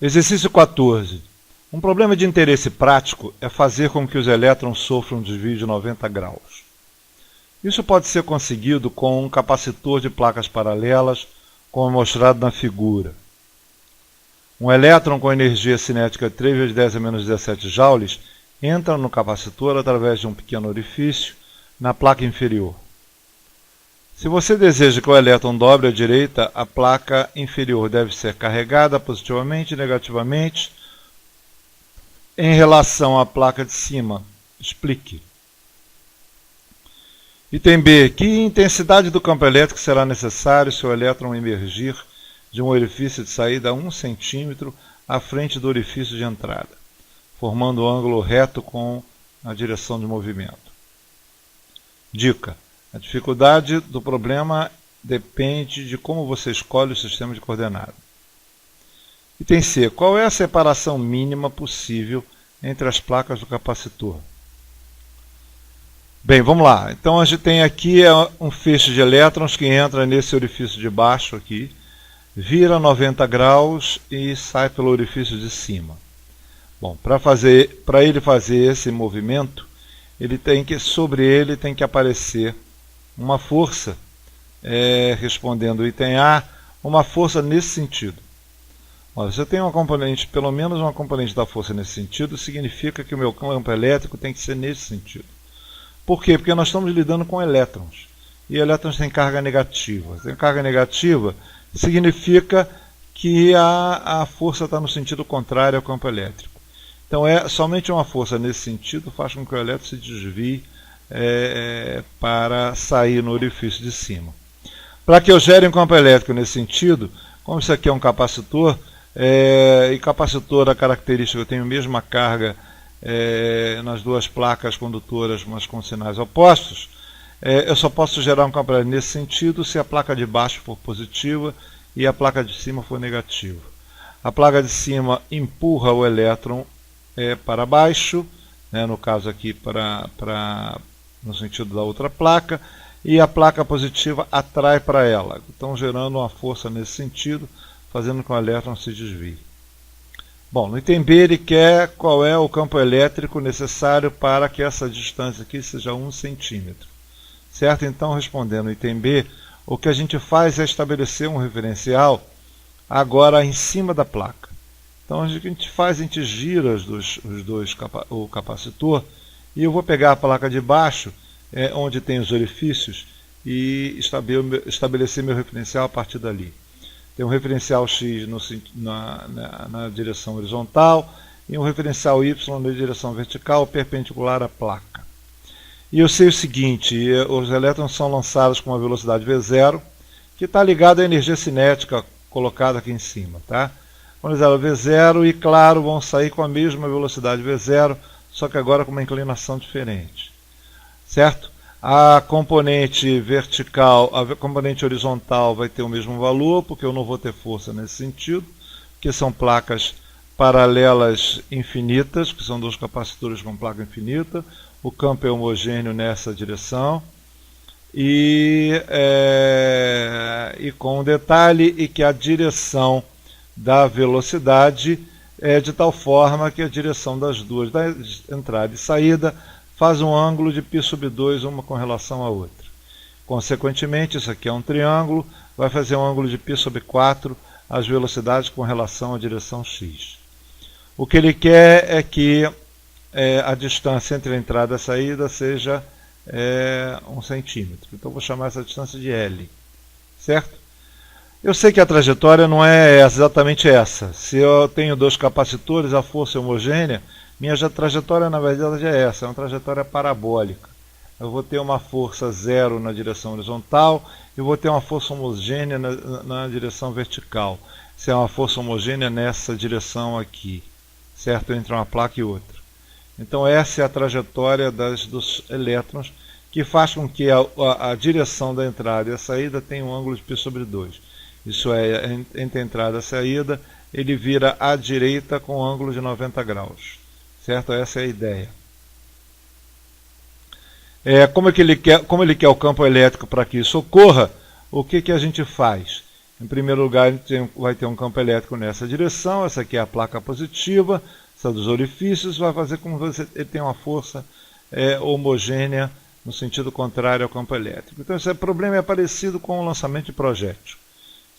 Exercício 14. Um problema de interesse prático é fazer com que os elétrons sofram um desvio de 90 graus. Isso pode ser conseguido com um capacitor de placas paralelas, como mostrado na figura. Um elétron com energia cinética de 3 × 10 a menos 17 joules entra no capacitor através de um pequeno orifício na placa inferior. Se você deseja que o elétron dobre à direita, a placa inferior deve ser carregada positivamente e negativamente em relação à placa de cima. Explique. Item B. Que intensidade do campo elétrico será necessário se o elétron emergir de um orifício de saída a 1 cm à frente do orifício de entrada, formando um ângulo reto com a direção de movimento? Dica. A dificuldade do problema depende de como você escolhe o sistema de coordenada. Item C. Qual é a separação mínima possível entre as placas do capacitor? Bem, vamos lá. Então a gente tem aqui um feixe de elétrons que entra nesse orifício de baixo aqui, vira 90 graus e sai pelo orifício de cima. Bom, para ele fazer esse movimento, sobre ele tem que aparecer uma força, respondendo o item A, uma força nesse sentido. Olha, se eu tenho uma componente, pelo menos uma componente da força nesse sentido, significa que o meu campo elétrico tem que ser nesse sentido. Por quê? Porque nós estamos lidando com elétrons. E elétrons têm carga negativa. Tem carga negativa, significa que a força está no sentido contrário ao campo elétrico. Então, somente uma força nesse sentido faz com que o elétron se desvie para sair no orifício de cima. Para que eu gere um campo elétrico nesse sentido, como isso aqui é um capacitor, e capacitor, a característica, eu tenho a mesma carga nas duas placas condutoras, mas com sinais opostos, eu só posso gerar um campo elétrico nesse sentido se a placa de baixo for positiva e a placa de cima for negativa. A placa de cima empurra o elétron para baixo, no caso aqui no sentido da outra placa, e a placa positiva atrai para ela, então gerando uma força nesse sentido, fazendo com que o elétron se desvie. Bom, no item B ele quer qual é o campo elétrico necessário para que essa distância aqui seja 1 centímetro. Certo? Então, respondendo o item B, o que a gente faz é estabelecer um referencial agora em cima da placa. Então, o que a gente faz, a gente gira o capacitor, e eu vou pegar a placa de baixo, onde tem os orifícios, e estabelecer meu referencial a partir dali. Tem um referencial X na direção horizontal e um referencial Y na direção vertical, perpendicular à placa. E eu sei o seguinte, os elétrons são lançados com uma velocidade V0, que está ligada à energia cinética colocada aqui em cima. Tá? Vamos usar o V0 e, claro, vão sair com a mesma velocidade V0, só que agora com uma inclinação diferente. Certo? A componente vertical, a componente horizontal vai ter o mesmo valor, porque eu não vou ter força nesse sentido, que são placas paralelas infinitas, que são dois capacitores com placa infinita. O campo é homogêneo nessa direção. E com um detalhe, e que a direção da velocidade é de tal forma que a direção das duas, da entrada e saída, faz um ângulo de π/2, uma com relação à outra. Consequentemente, isso aqui é um triângulo, vai fazer um ângulo de π/4 as velocidades com relação à direção x. O que ele quer é que a distância entre a entrada e a saída seja 1 centímetro. Então, vou chamar essa distância de L. Certo? Eu sei que a trajetória não é exatamente essa. Se eu tenho dois capacitores, a força é homogênea, minha trajetória, na verdade, é essa, é uma trajetória parabólica. Eu vou ter uma força zero na direção horizontal e vou ter uma força homogênea na direção vertical. Se é uma força homogênea nessa direção aqui, certo? Entre uma placa e outra. Então, essa é a trajetória dos elétrons, que faz com que a direção da entrada e a saída tenha um ângulo de π/2. Isso é, entre a entrada e a saída, ele vira à direita com um ângulo de 90 graus. Certo? Essa é a ideia. Como ele quer o campo elétrico para que isso ocorra, o que a gente faz? Em primeiro lugar, vai ter um campo elétrico nessa direção, essa aqui é a placa positiva, essa dos orifícios, vai fazer com que ele tenha uma força homogênea no sentido contrário ao campo elétrico. Então esse problema é parecido com o lançamento de projétil,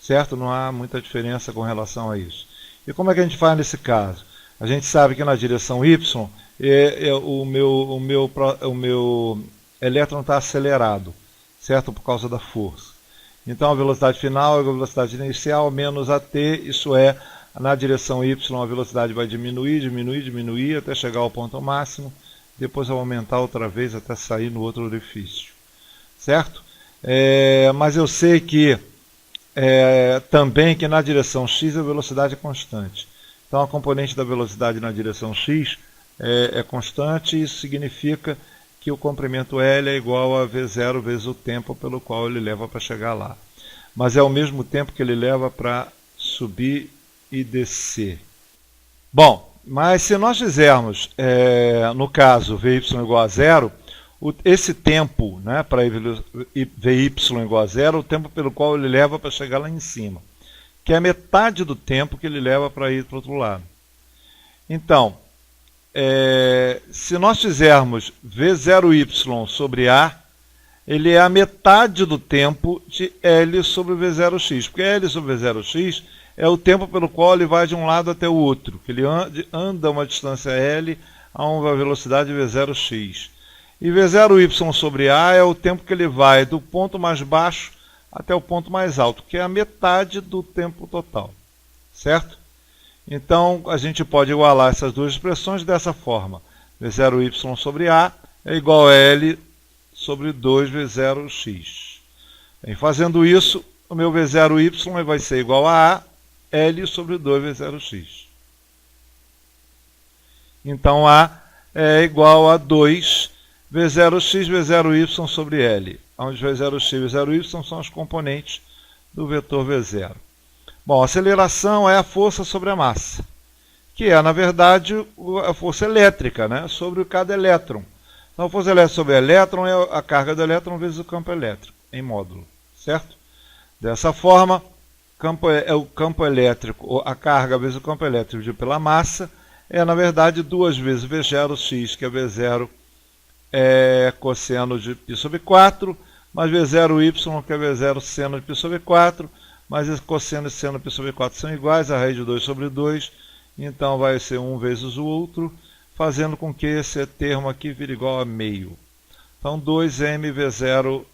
certo? Não há muita diferença com relação a isso. E como é que a gente faz nesse caso? A gente sabe que na direção Y o meu elétron está acelerado, certo? Por causa da força. Então a velocidade final é a velocidade inicial menos a t, isso é, na direção y a velocidade vai diminuir até chegar ao ponto máximo, depois vai aumentar outra vez até sair no outro orifício, certo? Mas eu sei que também que na direção x a velocidade é constante. Então a componente da velocidade na direção x é constante, e isso significa que o comprimento L é igual a V0 vezes o tempo pelo qual ele leva para chegar lá. Mas é o mesmo tempo que ele leva para subir e descer. Bom, mas se nós fizermos, no caso, Vy igual a zero, esse tempo, né, para Vy igual a zero, o tempo pelo qual ele leva para chegar lá em cima, que é a metade do tempo que ele leva para ir para o outro lado. Então, se nós fizermos V0y sobre A, ele é a metade do tempo de L sobre V0x, porque L sobre V0x é o tempo pelo qual ele vai de um lado até o outro, que ele anda uma distância L a uma velocidade V0x. E V0y sobre A é o tempo que ele vai do ponto mais baixo até o ponto mais alto, que é a metade do tempo total, certo? Então, a gente pode igualar essas duas expressões dessa forma. V0y sobre A é igual a L sobre 2V0x. Em fazendo isso, o meu V0y vai ser igual a L sobre 2V0x. Então, A é igual a 2V0x, V0y sobre L, onde V0x e V0y são os componentes do vetor V0. Bom, a aceleração é a força sobre a massa, que é, na verdade, a força elétrica, né, sobre cada elétron. Então, a força elétrica sobre o elétron é a carga do elétron vezes o campo elétrico, em módulo, certo? Dessa forma, o campo elétrico, a carga vezes o campo elétrico dividido pela massa, é, na verdade, 2 vezes V0x, que é V0 cosseno de π sobre 4, mais V0y, que é V0 seno de π sobre 4, mas esse cosseno e seno de π sobre 4 são iguais, a raiz de 2 sobre 2, então vai ser um vezes o outro, fazendo com que esse termo aqui vire igual a meio. Então 2mv0y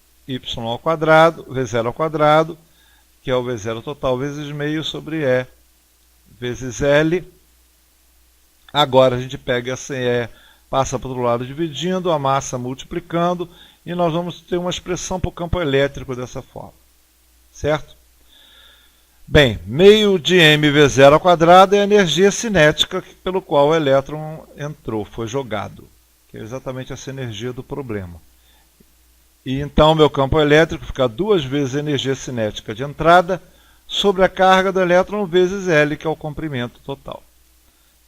ao quadrado, v0 ao quadrado, que é o v0 total vezes meio sobre E vezes L. Agora a gente pega essa E, passa para o outro lado dividindo, a massa multiplicando, e nós vamos ter uma expressão para o campo elétrico dessa forma, certo? Bem, meio de mv0 ao quadrado é a energia cinética pelo qual o elétron entrou, foi jogado, que é exatamente essa energia do problema. E então meu campo elétrico fica 2 vezes a energia cinética de entrada sobre a carga do elétron vezes L, que é o comprimento total.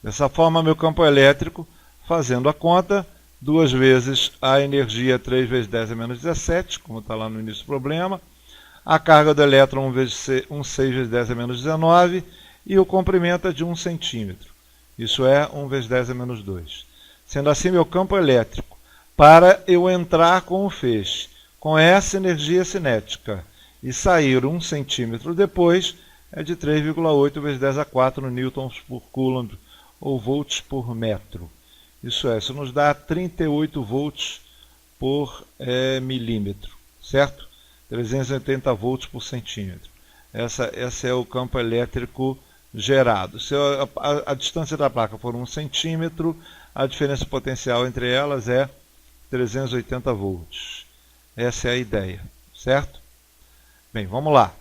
Dessa forma, meu campo elétrico, fazendo a conta, 2 vezes a energia 3 vezes 10 a menos 17, como está lá no início do problema, a carga do elétron 6 vezes 10 a menos 19, e o comprimento é de 1 centímetro. Isso é 1 vezes 10 a menos 2. Sendo assim, meu campo elétrico, para eu entrar com o feixe, com essa energia cinética, e sair 1 centímetro depois, é de 3,8 vezes 10 a 4 newtons por coulomb, ou volts por metro. Isso nos dá 38 volts por milímetro, certo? 380 volts por centímetro. Esse é o campo elétrico gerado. Se a distância da placa for 1 centímetro, a diferença potencial entre elas é 380 volts. Essa é a ideia, certo? Bem, vamos lá.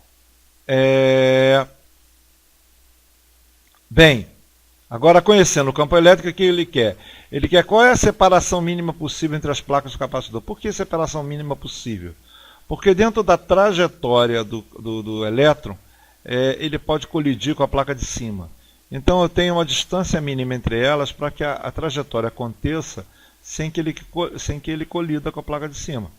Bem, agora conhecendo o campo elétrico, o que ele quer? Ele quer qual é a separação mínima possível entre as placas do capacitor. Por que separação mínima possível? Porque dentro da trajetória do elétron, ele pode colidir com a placa de cima. Então eu tenho uma distância mínima entre elas para que a trajetória aconteça sem que ele colida com a placa de cima.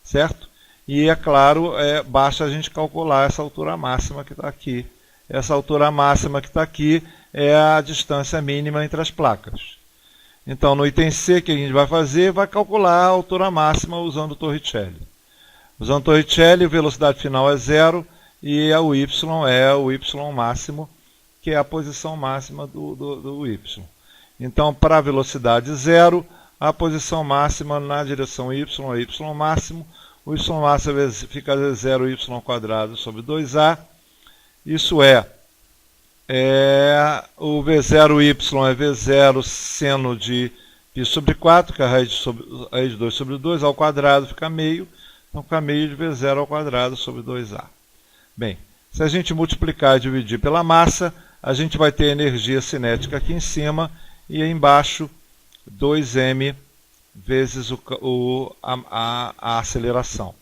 Certo? E é claro, basta a gente calcular essa altura máxima que está aqui. Essa altura máxima que está aqui é a distância mínima entre as placas. Então, no item C, que a gente vai fazer, vai calcular a altura máxima usando o Torricelli. Usando o Torricelli, a velocidade final é 0 e o y é o y máximo, que é a posição máxima do y. Então, para a velocidade 0, a posição máxima na direção y é y máximo. O y máximo fica 0y² sobre 2a. Isso é o V0y é V0 seno de π sobre 4, que é a raiz de 2 sobre 2 ao quadrado fica meio. Então fica meio de V0 ao quadrado sobre 2a. Bem, se a gente multiplicar e dividir pela massa, a gente vai ter energia cinética aqui em cima e aí embaixo 2m vezes a aceleração.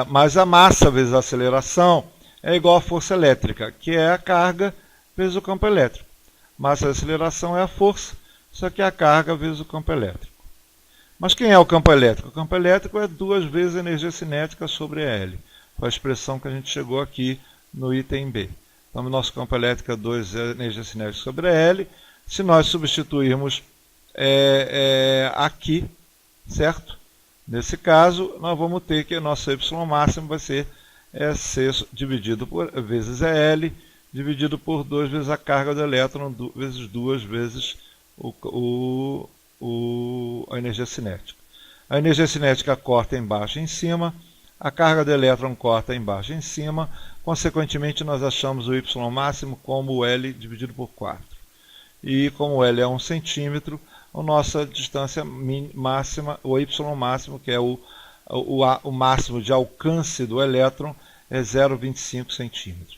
Mas a massa vezes a aceleração é igual à força elétrica, que é a carga vezes o campo elétrico. Massa e aceleração é a força, só que é a carga vezes o campo elétrico. Mas quem é o campo elétrico? O campo elétrico é 2 vezes a energia cinética sobre L. Foi a expressão que a gente chegou aqui no item B. Então, o nosso campo elétrico é 2 vezes a energia cinética sobre L. Se nós substituirmos aqui, certo? Nesse caso, nós vamos ter que o nosso y máximo vai ser C dividido por vezes L, dividido por 2 vezes a carga do elétron, vezes 2 vezes a energia cinética. A energia cinética corta embaixo e em cima, a carga do elétron corta embaixo e em cima, consequentemente nós achamos o y máximo como L dividido por 4. E como L é 1 centímetro, a nossa distância máxima, o y máximo, que é o máximo de alcance do elétron, é 0,25 centímetros.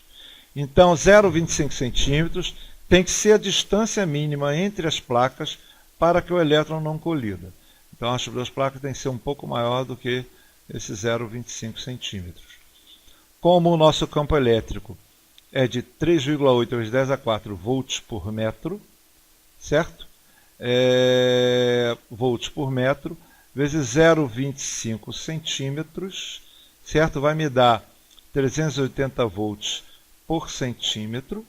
Então, 0,25 centímetros tem que ser a distância mínima entre as placas para que o elétron não colida. Então, as duas placas têm que ser um pouco maior do que esse 0,25 centímetros. Como o nosso campo elétrico é de 3,8 vezes 10 a 4 volts por metro, certo? Volts por metro, vezes 0,25 centímetros, certo? Vai me dar 380 volts por centímetro,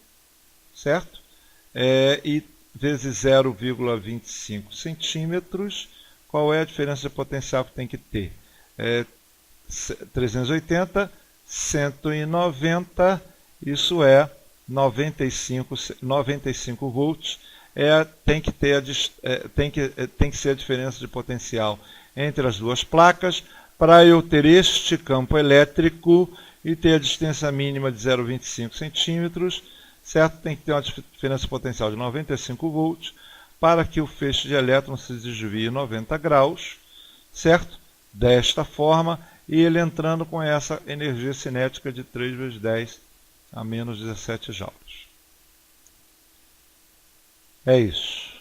certo? E vezes 0,25 centímetros, qual é a diferença de potencial que tem que ter? 380, 190, isso é 95 volts. Tem que ser a diferença de potencial entre as duas placas para eu ter este campo elétrico e ter a distância mínima de 0,25 centímetros, certo? Tem que ter uma diferença potencial de 95 volts para que o feixe de elétrons se desvie 90 graus, certo? Desta forma, e ele entrando com essa energia cinética de 3 vezes 10 a menos 17 joules. É isso.